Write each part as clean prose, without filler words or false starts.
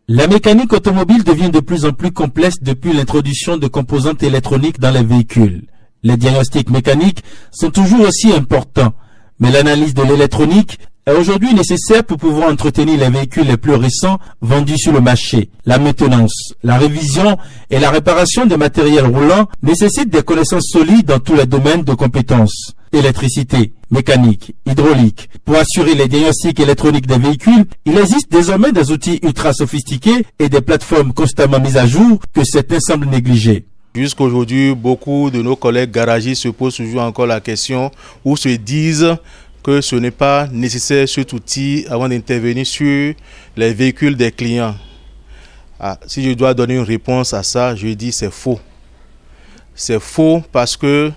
La mécanique automobile devient de plus en plus complexe depuis l'introduction de composantes électroniques dans les véhicules. Les diagnostics mécaniques sont toujours aussi importants, mais l'analyse de l'électronique est aujourd'hui nécessaire pour pouvoir entretenir les véhicules les plus récents vendus sur le marché. La maintenance, la révision et la réparation des matériels roulants nécessitent des connaissances solides dans tous les domaines de compétences. Électricité, mécanique, hydraulique. Pour assurer les diagnostics électroniques des véhicules, il existe désormais des outils ultra sophistiqués et des plateformes constamment mises à jour que certains semblent négliger. Jusqu'aujourd'hui, beaucoup de nos collègues garagistes se posent toujours encore la question ou se disent que ce n'est pas nécessaire cet outil avant d'intervenir sur les véhicules des clients. Si je dois donner une réponse à ça, je dis c'est faux. C'est faux parce que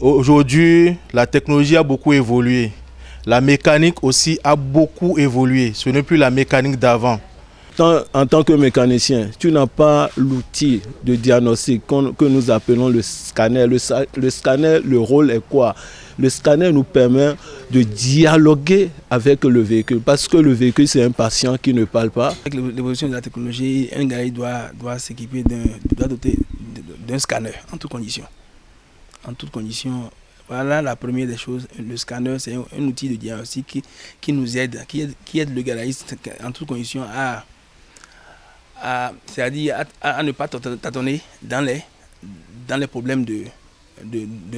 aujourd'hui, la technologie a beaucoup évolué. La mécanique aussi a beaucoup évolué. Ce n'est plus la mécanique d'avant. En tant que mécanicien, tu n'as pas l'outil de diagnostic que nous appelons le scanner. Le scanner, le rôle est quoi? Le scanner nous permet de dialoguer avec le véhicule parce que le véhicule, c'est un patient qui ne parle pas. Avec l'évolution de la technologie, un gars doit s'équiper d'un scanner en toutes conditions. En toutes conditions, voilà la première des choses. Le scanner, c'est un outil de diagnostic qui nous aide, qui aide le garagiste en toutes conditions c'est-à-dire à ne pas tâtonner dans les problèmes de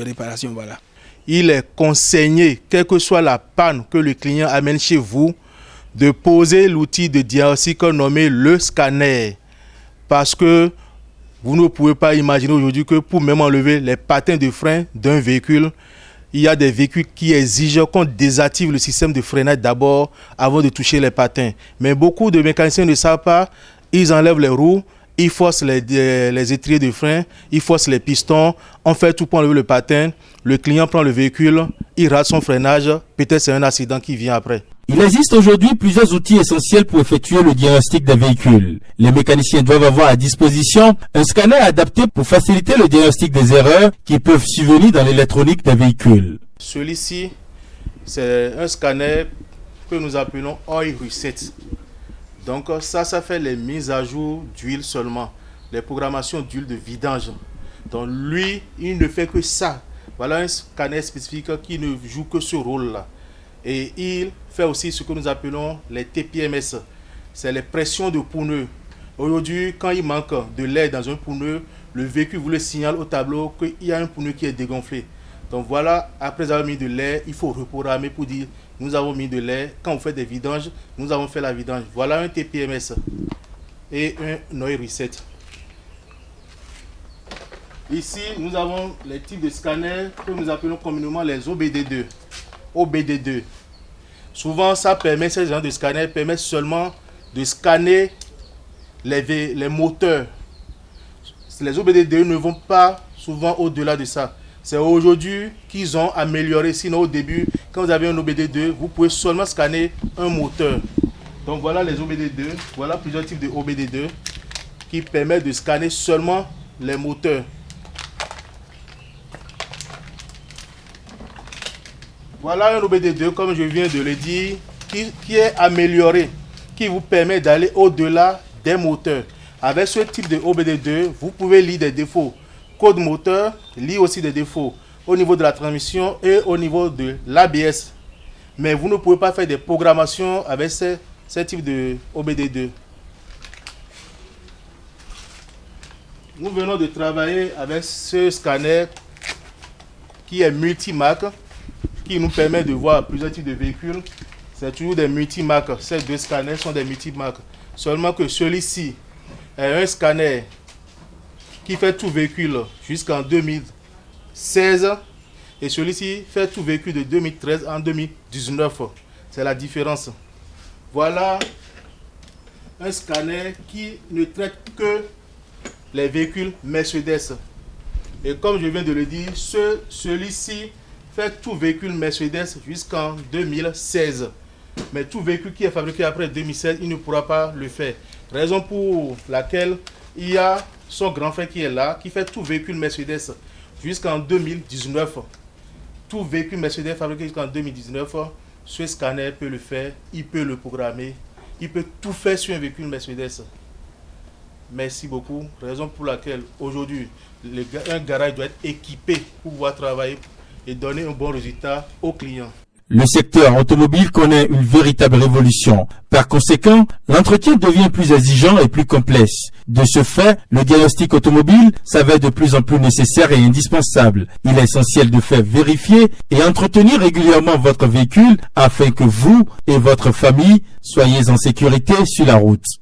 réparation. Voilà. Il est conseillé, quelle que soit la panne que le client amène chez vous, de poser l'outil de diagnostic nommé le scanner. Parce que vous ne pouvez pas imaginer aujourd'hui que pour même enlever les patins de frein d'un véhicule, il y a des véhicules qui exigent qu'on désactive le système de freinage d'abord avant de toucher les patins. Mais beaucoup de mécaniciens ne savent pas. Ils enlèvent les roues, ils forcent les étriers de frein, ils forcent les pistons, on fait tout pour enlever le patin. Le client prend le véhicule, il rate son freinage, peut-être c'est un accident qui vient après. Il existe aujourd'hui plusieurs outils essentiels pour effectuer le diagnostic des véhicules. Les mécaniciens doivent avoir à disposition un scanner adapté pour faciliter le diagnostic des erreurs qui peuvent survenir dans l'électronique des véhicules. Celui-ci, c'est un scanner que nous appelons Oil Reset. Donc ça fait les mises à jour d'huile seulement, les programmations d'huile de vidange. Donc lui, il ne fait que ça. Voilà un scanner spécifique qui ne joue que ce rôle-là. Et il fait aussi ce que nous appelons les TPMS. C'est les pressions de pneus. Aujourd'hui, quand il manque de l'air dans un pneu, le véhicule vous le signale au tableau qu'il y a un pneu qui est dégonflé. Donc voilà, après avoir mis de l'air, il faut reprogrammer pour dire nous avons mis de l'air. Quand vous faites des vidanges, nous avons fait la vidange. Voilà un TPMS et un Oil Reset. Ici, nous avons les types de scanners que nous appelons communément les OBD2. OBD2. Souvent, ça permet, ces genres de scanners permettent seulement de scanner les moteurs. Les OBD2 ne vont pas souvent au-delà de ça. C'est aujourd'hui qu'ils ont amélioré. Sinon, au début, quand vous avez un OBD2, vous pouvez seulement scanner un moteur. Donc voilà les OBD2. Voilà plusieurs types de OBD2 qui permettent de scanner seulement les moteurs. Voilà un OBD2, comme je viens de le dire, qui est amélioré, qui vous permet d'aller au-delà des moteurs. Avec ce type de OBD2, vous pouvez lire des défauts. Code moteur lit aussi des défauts au niveau de la transmission et au niveau de l'ABS. Mais vous ne pouvez pas faire des programmations avec ce type de OBD2. Nous venons de travailler avec ce scanner qui est multimarque, qui nous permet de voir plusieurs types de véhicules. C'est toujours des multimarques. Ces deux scanners sont des multimarques. Seulement que celui-ci est un scanner qui fait tout véhicule jusqu'en 2016 et celui-ci fait tout véhicule de 2013 en 2019. C'est la différence. Voilà un scanner qui ne traite que les véhicules Mercedes. Et comme je viens de le dire, celui-ci fait tout véhicule Mercedes jusqu'en 2016. Mais tout véhicule qui est fabriqué après 2016, il ne pourra pas le faire. Raison pour laquelle il y a son grand frère qui est là, qui fait tout véhicule Mercedes jusqu'en 2019. Tout véhicule Mercedes fabriqué jusqu'en 2019, ce scanner peut le faire, il peut le programmer il peut tout faire sur un véhicule Mercedes. Merci beaucoup. Raison pour laquelle aujourd'hui, un garage doit être équipé pour pouvoir travailler et donner un bon résultat aux clients. Le secteur automobile connaît une véritable révolution. Par conséquent, l'entretien devient plus exigeant et plus complexe. De ce fait, le diagnostic automobile s'avère de plus en plus nécessaire et indispensable. Il est essentiel de faire vérifier et entretenir régulièrement votre véhicule afin que vous et votre famille soyez en sécurité sur la route.